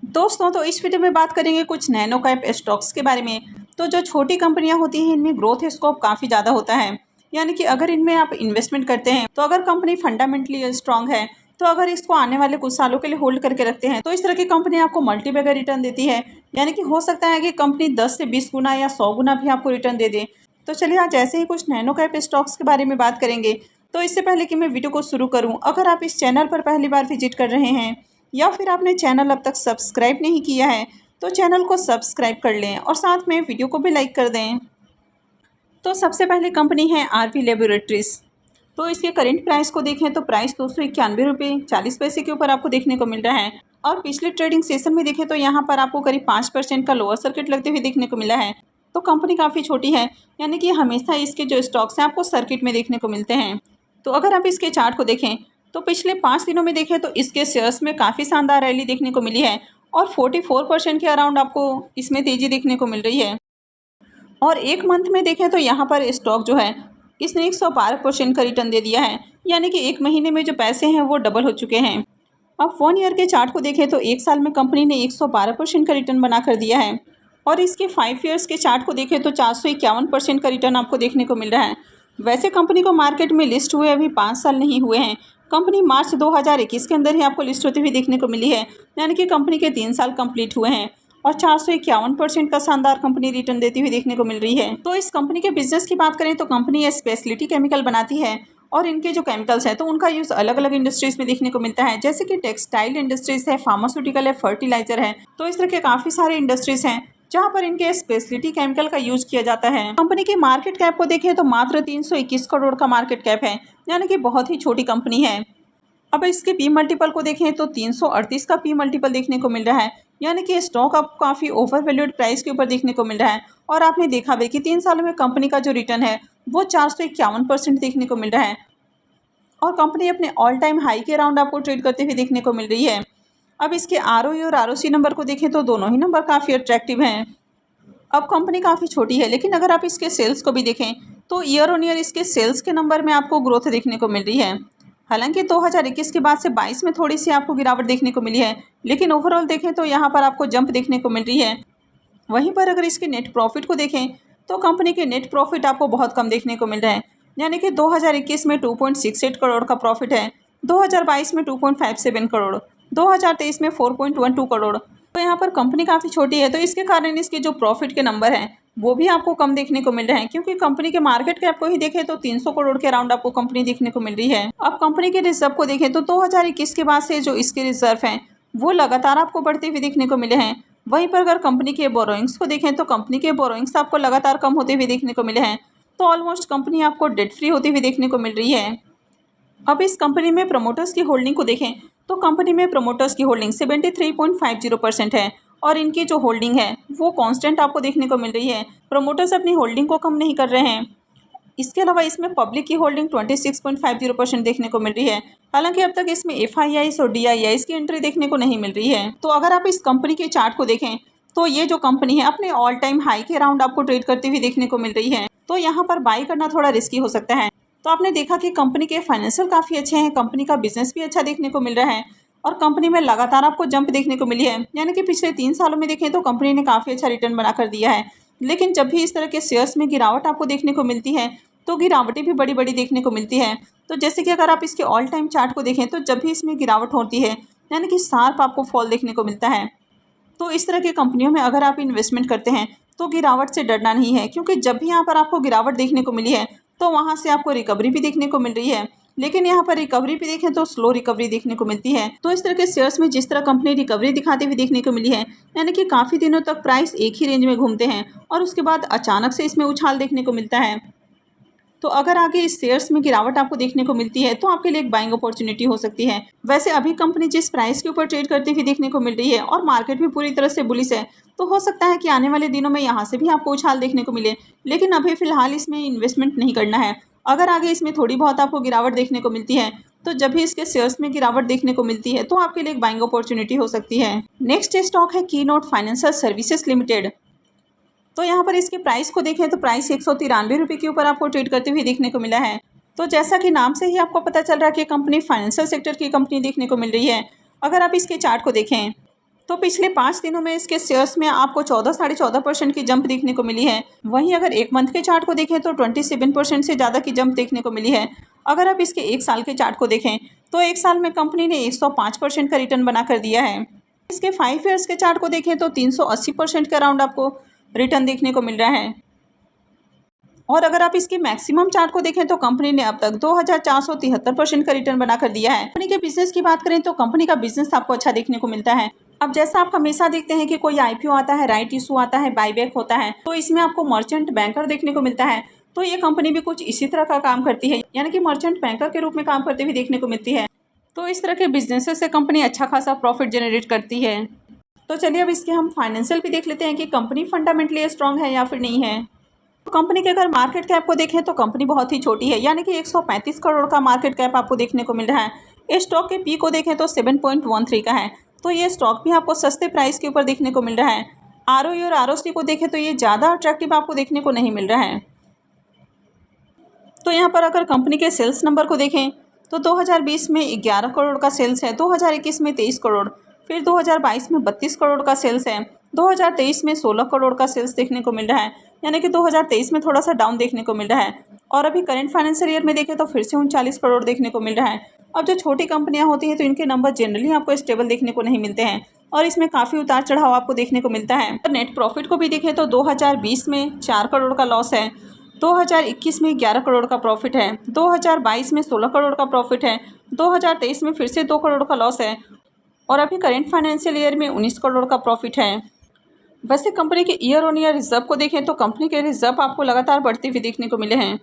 दोस्तों, तो इस वीडियो में बात करेंगे कुछ नैनो कैप स्टॉक्स के बारे में। तो जो छोटी कंपनियां होती हैं इनमें ग्रोथ स्कोप काफ़ी ज़्यादा होता है। यानी कि अगर इनमें आप इन्वेस्टमेंट करते हैं तो अगर कंपनी फंडामेंटली स्ट्रांग है, तो अगर इसको आने वाले कुछ सालों के लिए होल्ड करके रखते हैं तो इस तरह की कंपनी आपको मल्टीबैगर रिटर्न देती है। यानी कि हो सकता है कि कंपनी 10 से 20 गुना या 100 गुना भी आपको रिटर्न दे दे। तो चलिए आज ऐसे ही कुछ नैनो कैप स्टॉक्स के बारे में बात करेंगे। तो इससे पहले कि मैं वीडियो को शुरू करूँ, अगर आप इस चैनल पर पहली बार विजिट कर रहे हैं या फिर आपने चैनल अब तक सब्सक्राइब नहीं किया है तो चैनल को सब्सक्राइब कर लें और साथ में वीडियो को भी लाइक कर दें। तो सबसे पहले कंपनी है आरवी लेबोरेटरीज। तो इसके करेंट प्राइस को देखें तो प्राइस 291 रुपये 40 पैसे के ऊपर आपको देखने को मिल रहा है। और पिछले ट्रेडिंग सेशन में देखें तो यहाँ पर आपको करीब 5% का लोअर सर्किट लगते हुए देखने को मिला है। तो कंपनी काफ़ी छोटी है, यानी कि हमेशा इसके जो स्टॉक्स हैं आपको सर्किट में देखने को मिलते हैं। तो अगर आप इसके चार्ट को देखें तो पिछले 5 दिनों में देखें तो इसके शेयर्स में काफ़ी शानदार रैली देखने को मिली है और 44% के अराउंड आपको इसमें तेज़ी देखने को मिल रही है। और एक मंथ में देखें तो यहाँ पर स्टॉक जो है इसने 112% का रिटर्न दे दिया है। यानी कि एक महीने में जो पैसे हैं वो डबल हो चुके हैं। अब 1 ईयर के चार्ट को देखें तो एक साल में कंपनी ने 112% का रिटर्न बना कर दिया है। और इसके 5 ईयर्स के चार्ट को देखें तो 451% का रिटर्न आपको देखने को मिल रहा है। वैसे कंपनी को मार्केट में लिस्ट हुए अभी 5 साल नहीं हुए हैं। कंपनी मार्च 2021 के अंदर ही आपको लिस्ट होती हुई देखने को मिली है। यानी कि कंपनी के 3 साल कंप्लीट हुए हैं और 451% का शानदार कंपनी रिटर्न देती हुई देखने को मिल रही है। तो इस कंपनी के बिजनेस की बात करें तो कंपनी ये स्पेशलिटी केमिकल बनाती है और इनके जो केमिकल्स हैं तो उनका यूज़ अलग अलग इंडस्ट्रीज़ में देखने को मिलता है, जैसे कि टेक्सटाइल इंडस्ट्रीज़ है, फार्मास्यूटिकल है, फर्टिलाइजर है। तो इस तरह के काफ़ी सारे इंडस्ट्रीज़ हैं जहाँ पर इनके स्पेशलिटी केमिकल का यूज़ किया जाता है। कंपनी की मार्केट कैप को देखें तो मात्र 321 करोड़ का मार्केट कैप है, यानी कि बहुत ही छोटी कंपनी है। अब इसके पी मल्टीपल को देखें तो 338 का पी मल्टीपल देखने को मिल रहा है। यानी कि स्टॉक आपको काफ़ी ओवर वैल्यूड प्राइस के ऊपर देखने को मिल रहा है। और आपने देखा भी कि 3 सालों में कंपनी का जो रिटर्न है वो 451% देखने को मिल रहा है। और कंपनी अपने ऑल टाइम हाई के अराउंड आपको ट्रेड करते हुए देखने को मिल रही है। अब इसके आरओई और आरओसी नंबर को देखें तो दोनों ही नंबर काफ़ी अट्रैक्टिव हैं। अब कंपनी काफ़ी छोटी है, लेकिन अगर आप इसके सेल्स को भी देखें तो ईयर ऑन ईयर इसके सेल्स के नंबर में आपको ग्रोथ देखने को मिल रही है। हालांकि 2021 के बाद से 22 में थोड़ी सी आपको गिरावट देखने को मिली है, लेकिन ओवरऑल देखें तो यहाँ पर आपको जंप देखने को मिल रही है। वहीं पर अगर इसके नेट प्रॉफिट को देखें तो कंपनी के नेट प्रॉफिट आपको बहुत कम देखने को मिल रहे हैं। यानी कि 2021 में 2.68 करोड़ का प्रॉफिट है, 2022 में 2.57 करोड़, 2023 में 4.12 करोड़। तो यहाँ पर कंपनी काफ़ी छोटी है, तो इसके कारण इसके जो प्रॉफिट के नंबर हैं वो भी आपको कम देखने को मिल रहे हैं, क्योंकि कंपनी के मार्केट कैप को ही देखें तो 300 करोड़ के अराउंड आपको कंपनी देखने को मिल रही है। अब कंपनी के रिजर्व को देखें तो 2021 के बाद से जो इसके रिजर्व हैं वो लगातार आपको बढ़ते हुए देखने को मिले हैं। वहीं पर अगर कंपनी के बोरोइंग्स को देखें तो कंपनी के बोरोइंग्स आपको लगातार कम होते हुए देखने को मिले हैं। तो ऑलमोस्ट कंपनी आपको डेट फ्री होती हुई देखने को मिल रही है। अब इस कंपनी में प्रमोटर्स की होल्डिंग को देखें तो कंपनी में प्रमोटर्स की होल्डिंग 73.50% है और इनकी जो होल्डिंग है वो कांस्टेंट आपको देखने को मिल रही है। प्रमोटर्स अपनी होल्डिंग को कम नहीं कर रहे हैं। इसके अलावा इसमें पब्लिक की होल्डिंग 26.50% देखने को मिल रही है। हालांकि अब तक इसमें एफआईआईस और डीआईआईस की एंट्री देखने को नहीं मिल रही है। तो अगर आप इस कंपनी के चार्ट को देखें तो ये जो कंपनी है अपने ऑल टाइम हाई के अराउंड आपको ट्रेड करती हुई देखने को मिल रही है। तो यहाँ पर बाई करना थोड़ा रिस्की हो सकता है। तो आपने देखा कि कंपनी के फाइनेंशियल काफ़ी अच्छे हैं, कंपनी का बिजनेस भी अच्छा देखने को मिल रहा है और कंपनी में लगातार आपको जंप देखने को मिली है। यानी कि पिछले 3 सालों में देखें तो कंपनी ने काफ़ी अच्छा रिटर्न बना कर दिया है। लेकिन जब भी इस तरह के शेयर्स में गिरावट आपको देखने को मिलती है तो गिरावटें भी बड़ी बड़ी देखने को मिलती है। तो जैसे कि अगर आप इसके ऑल टाइम चार्ट को देखें तो जब भी इसमें गिरावट होती है यानी कि शार्प आपको फॉल देखने को मिलता है। तो इस तरह की कंपनियों में अगर आप इन्वेस्टमेंट करते हैं तो गिरावट से डरना नहीं है, क्योंकि जब भी यहाँ पर आपको गिरावट देखने को मिली है तो वहाँ से आपको रिकवरी भी देखने को मिल रही है। लेकिन यहाँ पर रिकवरी भी देखें तो स्लो रिकवरी देखने को मिलती है। तो इस तरह के शेयर्स में जिस तरह कंपनी रिकवरी दिखाते हुए देखने को मिली है, यानी कि काफ़ी दिनों तक प्राइस एक ही रेंज में घूमते हैं और उसके बाद अचानक से इसमें उछाल देखने को मिलता है। तो अगर आगे इस शेयर्स में गिरावट आपको देखने को मिलती है तो आपके लिए एक बाइंग अपॉर्चुनिटी हो सकती है। वैसे अभी कंपनी जिस प्राइस के ऊपर ट्रेड करती हुई देखने को मिल रही है और मार्केट भी पूरी तरह से बुलिश है, तो हो सकता है कि आने वाले दिनों में यहाँ से भी आपको उछाल देखने को मिले। लेकिन अभी फिलहाल इसमें इन्वेस्टमेंट नहीं करना है। अगर आगे इसमें थोड़ी बहुत आपको गिरावट देखने को मिलती है तो जब भी इसके शेयर्स में गिरावट देखने को मिलती है तो आपके लिए एक बाइंग अपॉर्चुनिटी हो सकती है। नेक्स्ट स्टॉक है कीनोट फाइनेंशियल सर्विसेज लिमिटेड। तो यहाँ पर इसके प्राइस को देखें तो प्राइस 193 रुपये के ऊपर आपको ट्रेड करते हुए देखने को मिला है। तो जैसा कि नाम से ही आपको पता चल रहा है कि कंपनी फाइनेंशियल सेक्टर की कंपनी देखने को मिल रही है। अगर आप इसके चार्ट को देखें तो पिछले 5 दिनों में इसके शेयर्स में आपको 14 साढ़े 14% की जंप देखने को मिली है। वहीं अगर एक मंथ के चार्ट को देखें तो 27% से ज़्यादा की जंप देखने को मिली है। अगर आप इसके एक साल के चार्ट को देखें तो एक साल में कंपनी ने 105% का रिटर्न बना कर दिया है। इसके 5 ईयर्स के चार्ट को देखें तो 380% के अराउंड आपको रिटर्न देखने को मिल रहा है। और अगर आप इसके मैक्सिमम चार्ट को देखें तो कंपनी ने अब तक 2473% का रिटर्न बनाकर दिया है। कंपनी के बिजनेस की बात करें तो कंपनी का बिजनेस आपको अच्छा देखने को मिलता है। अब जैसा आप हमेशा देखते हैं कि कोई आईपीओ आता है, राइट इशू आता है, बाईबैक होता है, तो इसमें आपको मर्चेंट बैंकर देखने को मिलता है। तो ये कंपनी भी कुछ इसी तरह का काम करती है, यानी कि मर्चेंट बैंकर के रूप में काम करते हुए देखने को मिलती है। तो इस तरह के बिजनेसेस से कंपनी अच्छा खासा प्रॉफिट जनरेट करती है। तो चलिए अब इसके हम फाइनेंशियल भी देख लेते हैं कि कंपनी फंडामेंटली स्ट्रांग है या फिर नहीं है। कंपनी के अगर मार्केट कैप को देखें तो कंपनी बहुत ही छोटी है, यानी कि 135 करोड़ का मार्केट कैप आपको देखने को मिल रहा है। स्टॉक के पी को देखें तो 7.13 का है, तो ये स्टॉक भी आपको सस्ते प्राइस के ऊपर देखने को मिल रहा है। आरओई और आरओसी को देखें तो ये ज़्यादा अट्रैक्टिव आपको देखने को नहीं मिल रहा है। तो यहाँ पर अगर कंपनी के सेल्स नंबर को देखें तो 2020 में 11 करोड़ का सेल्स है, 2021 में 23 करोड़, फिर 2022 में 32 करोड़ का सेल्स है, 2023 में 16 करोड़ का सेल्स देखने को मिल रहा है, यानी कि 2023 में थोड़ा सा डाउन देखने को मिल रहा है। और अभी करंट फाइनेंशियल ईयर में देखें तो फिर से 39 करोड़ देखने को मिल रहा है। अब जो छोटी कंपनियां होती हैं तो इनके नंबर जनरली आपको स्टेबल देखने को नहीं मिलते हैं और इसमें काफ़ी उतार चढ़ाव आपको देखने को मिलता है। नेट प्रॉफिट को भी देखें तो 2020 में 4 करोड़ का लॉस है, 2021 में 11 करोड़ का प्रॉफिट है, 2022 में 16 करोड़ का प्रॉफिट है, 2023 में फिर से 2 करोड़ का लॉस है और अभी करंट फाइनेंशियल ईयर में 19 करोड़ का प्रॉफिट है। वैसे कंपनी के ईयर ऑन ईयर रिजर्व को देखें तो कंपनी के रिजर्व आपको लगातार बढ़ते हुए देखने को मिले हैं।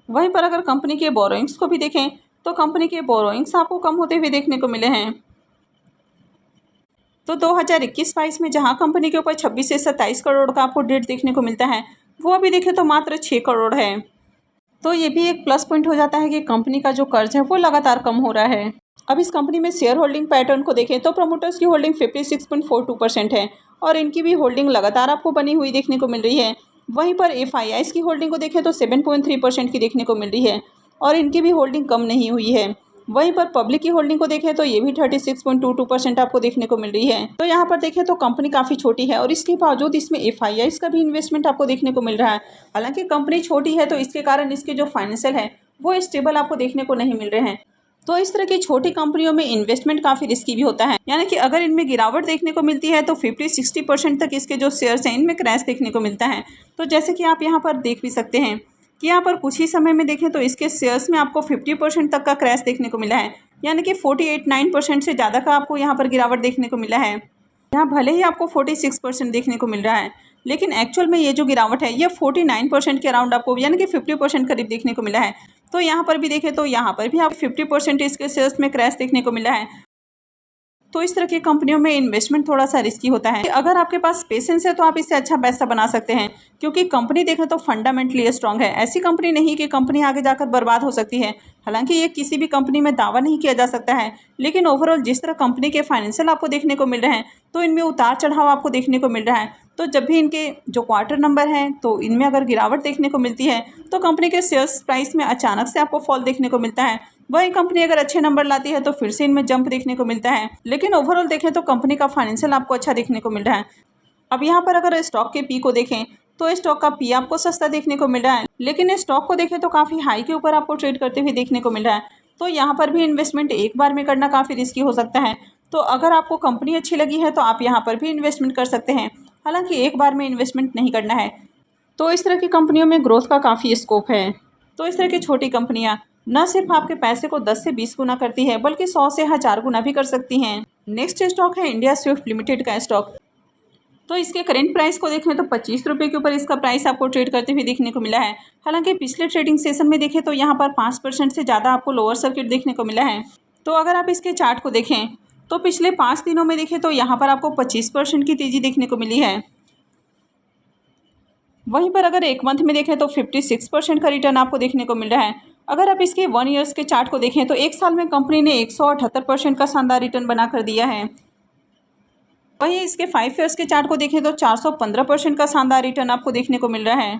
वहीं पर अगर कंपनी के बोरोइंग्स को भी देखें तो कंपनी के बोरोइंग्स आपको कम होते हुए देखने को मिले हैं। तो 2021-22 में जहां कंपनी के ऊपर 26 से 27 करोड़ का आपको डेट देखने को मिलता है, वो अभी देखें तो मात्र 6 करोड़ है। तो ये भी एक प्लस पॉइंट हो जाता है कि कंपनी का जो कर्ज है वो लगातार कम हो रहा है। अब इस कंपनी में शेयर होल्डिंग पैटर्न को देखें तो प्रमोटर्स की होल्डिंग 56.42% है और इनकी भी होल्डिंग लगातार आपको बनी हुई देखने को मिल रही है। वहीं पर एफआईआईस की होल्डिंग को देखें तो 7.3% की देखने को मिल रही है और इनकी भी होल्डिंग कम नहीं हुई है। वहीं पर पब्लिक की होल्डिंग को देखें तो ये भी 36.22% आपको देखने को मिल रही है। तो यहाँ पर देखें तो कंपनी काफ़ी छोटी है और इसके बावजूद इसमें एफआईआईस का भी इन्वेस्टमेंट आपको देखने को मिल रहा है। हालांकि कंपनी छोटी है तो इसके कारण इसके जो फाइनेंशियल है वो स्टेबल आपको देखने को नहीं मिल रहे हैं। तो इस तरह की छोटी कंपनियों में इन्वेस्टमेंट काफ़ी रिस्की भी होता है, यानी कि अगर इनमें गिरावट देखने को मिलती है तो 50-60% तक इसके जो शेयर्स हैं इनमें क्रैश देखने को मिलता है। तो जैसे कि आप यहाँ पर देख भी सकते हैं कि यहाँ पर कुछ ही समय में देखें तो इसके शेयर्स में आपको 50% तक का क्रैश देखने को मिला है, यानी कि 48-9% से ज़्यादा का आपको यहाँ पर गिरावट देखने को मिला है। यहाँ भले ही आपको 46% देखने को मिल रहा है, लेकिन एक्चुअल में ये जो गिरावट है ये 49% के अराउंड आपको, यानी कि 50% करीब देखने को मिला है। तो यहाँ पर भी देखें तो यहाँ पर भी आप 50% इसके शेयर्स में क्रैश देखने को मिला है। तो इस तरह की कंपनियों में इन्वेस्टमेंट थोड़ा सा रिस्की होता है। अगर आपके पास पेशेंस है तो आप इससे अच्छा पैसा बना सकते हैं, क्योंकि कंपनी देखें तो फंडामेंटली स्ट्रांग है। ऐसी कंपनी नहीं कि कंपनी आगे जाकर बर्बाद हो सकती है। हालांकि ये किसी भी कंपनी में दावा नहीं किया जा सकता है, लेकिन ओवरऑल जिस तरह कंपनी के फाइनेंशियल आपको देखने को मिल रहे हैं तो इनमें उतार चढ़ाव आपको देखने को मिल रहा है। तो जब भी इनके जो क्वार्टर नंबर हैं तो इनमें अगर गिरावट देखने को मिलती है तो कंपनी के शेयर्स प्राइस में अचानक से आपको फॉल देखने को मिलता है। वही कंपनी अगर अच्छे नंबर लाती है तो फिर से इनमें जंप देखने को मिलता है। लेकिन ओवरऑल देखें तो कंपनी का फाइनेंशियल आपको अच्छा देखने को मिल रहा है। अब यहाँ पर अगर स्टॉक के पी को देखें तो स्टॉक का पी आपको सस्ता देखने को मिल रहा है, लेकिन स्टॉक को देखें तो काफ़ी हाई के ऊपर आपको ट्रेड करते हुए देखने को मिल रहा है। तो यहाँ पर भी इन्वेस्टमेंट एक बार में करना काफ़ी रिस्की हो सकता है। तो अगर आपको कंपनी अच्छी लगी है तो आप यहाँ पर भी इन्वेस्टमेंट कर सकते हैं, हालांकि एक बार में इन्वेस्टमेंट नहीं करना है। तो इस तरह की कंपनियों में ग्रोथ का काफ़ी स्कोप है। तो इस तरह की छोटी कंपनियां न सिर्फ आपके पैसे को 10 से 20 गुना करती है, बल्कि 100 से 1000 गुना भी कर सकती हैं। नेक्स्ट स्टॉक है इंडिया स्विफ्ट लिमिटेड का स्टॉक। तो इसके करेंट प्राइस को देखें तो 25 रुपये के ऊपर इसका प्राइस आपको ट्रेड करते हुए देखने को मिला है। हालांकि पिछले ट्रेडिंग सेशन में देखें तो यहाँ पर 5% से ज़्यादा आपको लोअर सर्किट देखने को मिला है। तो अगर आप इसके चार्ट को देखें तो पिछले 5 दिनों में देखें तो यहाँ पर आपको 25% की तेज़ी देखने को मिली है। वहीं पर अगर एक मंथ में देखें तो 56% का रिटर्न आपको देखने को मिल रहा है। अगर आप इसके 1 ईयर्स के चार्ट को देखें तो एक साल में कंपनी ने 178% का शानदार रिटर्न बना कर दिया है। वहीं इसके 5 ईयर्स के चार्ट को देखें तो 415% का शानदार रिटर्न आपको देखने को मिल रहा है।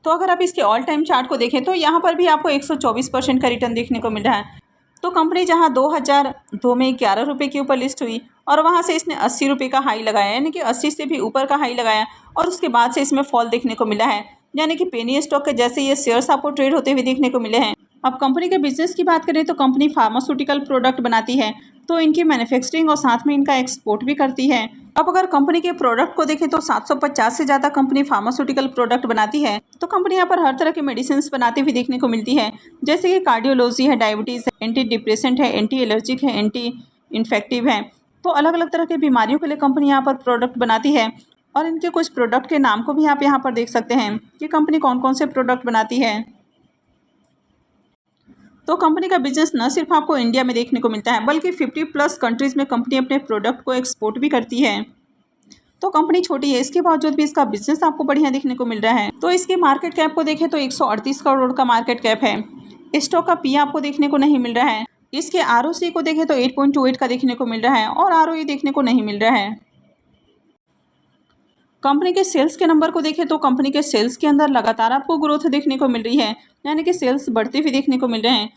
तो अगर आप इसके ऑल टाइम चार्ट को देखें तो यहाँ पर भी आपको 124% का रिटर्न देखने को मिल रहा है। तो कंपनी जहां 2002 में 11 रुपये के ऊपर लिस्ट हुई और वहां से इसने 80 रुपये का हाई लगाया, यानी कि 80 से भी ऊपर का हाई लगाया और उसके बाद से इसमें फॉल देखने को मिला है, यानी कि पेनी स्टॉक के जैसे ये शेयर्स आपको ट्रेड होते हुए देखने को मिले हैं। अब कंपनी के बिजनेस की बात करें तो कंपनी फार्मास्यूटिकल प्रोडक्ट बनाती है, तो इनकी मैन्युफैक्चरिंग और साथ में इनका एक्सपोर्ट भी करती है। अब अगर कंपनी के प्रोडक्ट को देखें तो 750 से ज़्यादा कंपनी फार्मास्यूटिकल प्रोडक्ट बनाती है। तो कंपनी यहाँ पर हर तरह के मेडिसिन बनाती हुई देखने को मिलती है, जैसे कि कार्डियोलॉजी है, डायबिटीज़ है, एंटी डिप्रेसेंट है, एंटी एलर्जिक है, एंटी इन्फेक्टिव है। तो अलग अलग तरह के बीमारियों के लिए कंपनी यहाँ पर प्रोडक्ट बनाती है और इनके कुछ प्रोडक्ट के नाम को भी आप यहाँ पर देख सकते हैं कि कंपनी कौन कौन से प्रोडक्ट बनाती है। तो कंपनी का बिजनेस न सिर्फ आपको इंडिया में देखने को मिलता है, बल्कि 50+ कंट्रीज़ में कंपनी अपने प्रोडक्ट को एक्सपोर्ट भी करती है। तो कंपनी छोटी है, इसके बावजूद भी इसका बिजनेस आपको बढ़िया देखने को मिल रहा है। तो इसके मार्केट कैप को देखें तो 138 करोड़ का मार्केट कैप है। स्टॉक का पी आपको देखने को नहीं मिल रहा है। इसके ROC को देखें तो 8.28 का देखने को मिल रहा है और ROE देखने को नहीं मिल रहा है। कंपनी के सेल्स के नंबर को देखें तो कंपनी के सेल्स के अंदर लगातार आपको ग्रोथ देखने को मिल रही है, यानी कि सेल्स बढ़ते हुए देखने को मिल रहे हैं।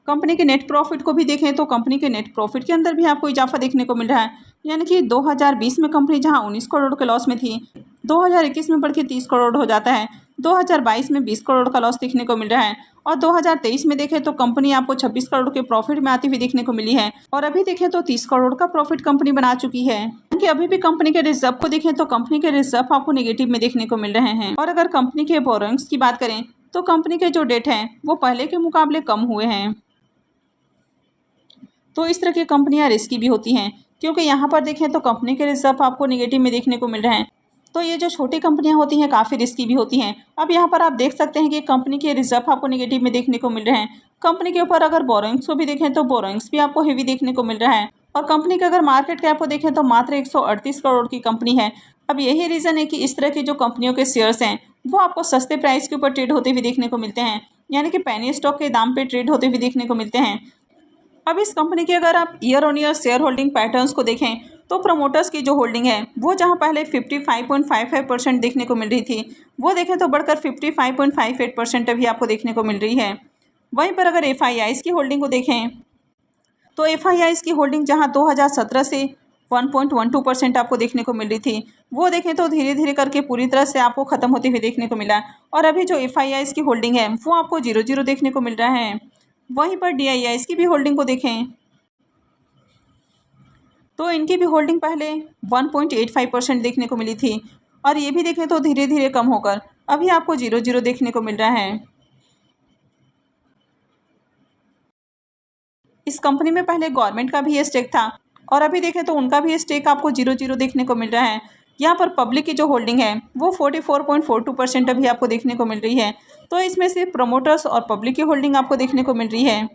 कंपनी के नेट प्रॉफिट को भी देखें तो कंपनी के नेट प्रॉफिट के अंदर भी आपको इजाफा देखने को मिल रहा है, यानी कि 2020 में कंपनी जहां 19 करोड़ के लॉस में थी, 2021 में बढ़ के 30 करोड़ हो जाता है। 2022 में 20 करोड़ का लॉस देखने को मिल रहा है और 2023 में देखें तो कंपनी आपको 26 करोड़ के प्रॉफिट में आती हुई देखने को मिली है और अभी देखें तो 30 करोड़ का प्रॉफिट कंपनी बना चुकी है। कि अभी भी कंपनी के रिजर्व को देखें तो कंपनी के रिजर्व आपको नेगेटिव में देखने को मिल रहे हैं। और अगर कंपनी के बोरोइंग्स की बात करें तो कंपनी के जो डेट हैं वो पहले के मुकाबले कम हुए हैं। तो इस तरह की कंपनियां रिस्की भी होती हैं, क्योंकि यहाँ पर देखें तो कंपनी के रिजर्व आपको नेगेटिव में देखने को मिल रहे हैं। तो ये जो छोटी कंपनियां होती हैं काफ़ी रिस्की भी होती हैं। अब यहाँ पर आप देख सकते हैं कि कंपनी के रिजर्व आपको नेगेटिव में देखने को मिल रहे हैं। कंपनी के ऊपर अगर बोरोइंग्स को भी देखें तो बोरोइंग्स भी आपको हेवी देखने को मिल रहा है और कंपनी का अगर मार्केट कैप को देखें तो मात्र 138 करोड़ की कंपनी है। अब यही रीज़न है कि इस तरह की जो कंपनियों के शेयर्स हैं वो आपको सस्ते प्राइस के ऊपर ट्रेड होते हुए देखने को मिलते हैं, यानी कि पेनी स्टॉक के दाम पे ट्रेड होते हुए देखने को मिलते हैं। अब इस कंपनी की अगर आप year on year share holding patterns को देखें तो प्रमोटर्स की जो होल्डिंग है वो जहां पहले 55.55% देखने को मिल रही थी, वो देखें तो बढ़कर 55.58% अभी आपको देखने को मिल रही है। वहीं पर अगर FIIs की होल्डिंग को देखें तो FIIs की होल्डिंग जहां 2017 से 1.12% आपको देखने को मिल रही थी, वो देखें तो धीरे धीरे करके पूरी तरह से आपको ख़त्म होते हुए देखने को मिला और अभी जो FIIs की होल्डिंग है वो आपको 0.0 देखने को मिल रहा है। वहीं पर DIIs की भी होल्डिंग को देखें तो इनकी भी होल्डिंग पहले 1.85% देखने को मिली थी और ये भी देखें तो धीरे धीरे कम होकर अभी आपको 0.0 देखने को मिल रहा है। इस कंपनी में पहले गवर्नमेंट का भी स्टेक था और अभी देखें तो उनका भी स्टेक आपको 0.0 देखने को मिल रहा है। यहाँ पर पब्लिक की जो होल्डिंग है वो 44.42% अभी आपको देखने को मिल रही है। तो इसमें सिर्फ प्रमोटर्स और पब्लिक की होल्डिंग आपको देखने को मिल रही है।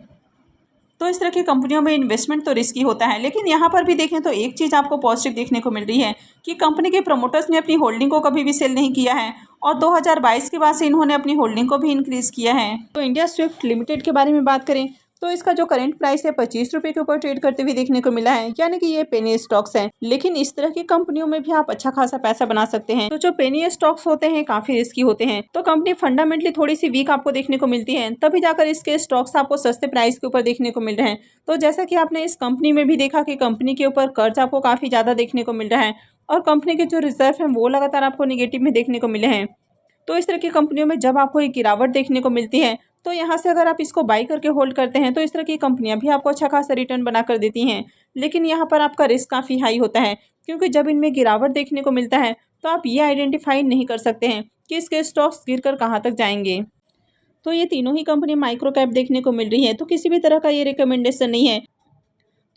तो इस तरह की कंपनियों में इन्वेस्टमेंट तो रिस्की होता है, लेकिन यहाँ पर भी देखें तो एक चीज़ आपको पॉजिटिव देखने को मिल रही है कि कंपनी के प्रमोटर्स ने अपनी होल्डिंग को कभी भी सेल नहीं किया है और 2022 के बाद से इन्होंने अपनी होल्डिंग को भी इंक्रीज़ किया है। तो इंडिया स्विफ्ट लिमिटेड के बारे में बात करें तो इसका जो करंट प्राइस है 25 रुपये के ऊपर ट्रेड करते हुए देखने को मिला है, यानी कि ये पेनी स्टॉक्स हैं। लेकिन इस तरह की कंपनियों में भी आप अच्छा खासा पैसा बना सकते हैं। तो जो पेनी स्टॉक्स होते हैं काफी रिस्की होते हैं, तो कंपनी फंडामेंटली थोड़ी सी वीक आपको देखने को मिलती है, तभी जाकर इसके स्टॉक्स आपको सस्ते प्राइस के ऊपर देखने को मिल रहे हैं। तो जैसा कि आपने इस कंपनी में भी देखा कि कंपनी के ऊपर कर्ज आपको काफी ज्यादा देखने को मिल रहा है और कंपनी के जो रिजर्व है वो लगातार आपको निगेटिव में देखने को मिले हैं। तो इस तरह की कंपनियों में जब आपको एक गिरावट देखने को मिलती है तो यहाँ से अगर आप इसको बाई करके होल्ड करते हैं तो इस तरह की कंपनियां भी आपको अच्छा खासा रिटर्न बना कर देती हैं। लेकिन यहाँ पर आपका रिस्क काफ़ी हाई होता है, क्योंकि जब इनमें गिरावट देखने को मिलता है तो आप ये आइडेंटिफाई नहीं कर सकते हैं कि इसके स्टॉक्स गिर कर कहाँ तक जाएंगे। तो ये तीनों ही कंपनी माइक्रो कैप देखने को मिल रही है, तो किसी भी तरह का ये रिकमेंडेशन नहीं है।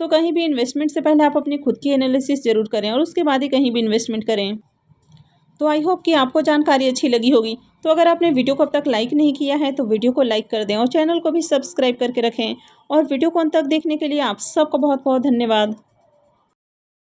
तो कहीं भी इन्वेस्टमेंट से पहले आप अपनी खुद की एनालिसिस जरूर करें और उसके बाद ही कहीं भी इन्वेस्टमेंट करें। तो आई होप कि आपको जानकारी अच्छी लगी होगी। तो अगर आपने वीडियो को अब तक लाइक नहीं किया है तो वीडियो को लाइक कर दें और चैनल को भी सब्सक्राइब करके रखें और वीडियो को अंत तक देखने के लिए आप सबका बहुत बहुत धन्यवाद।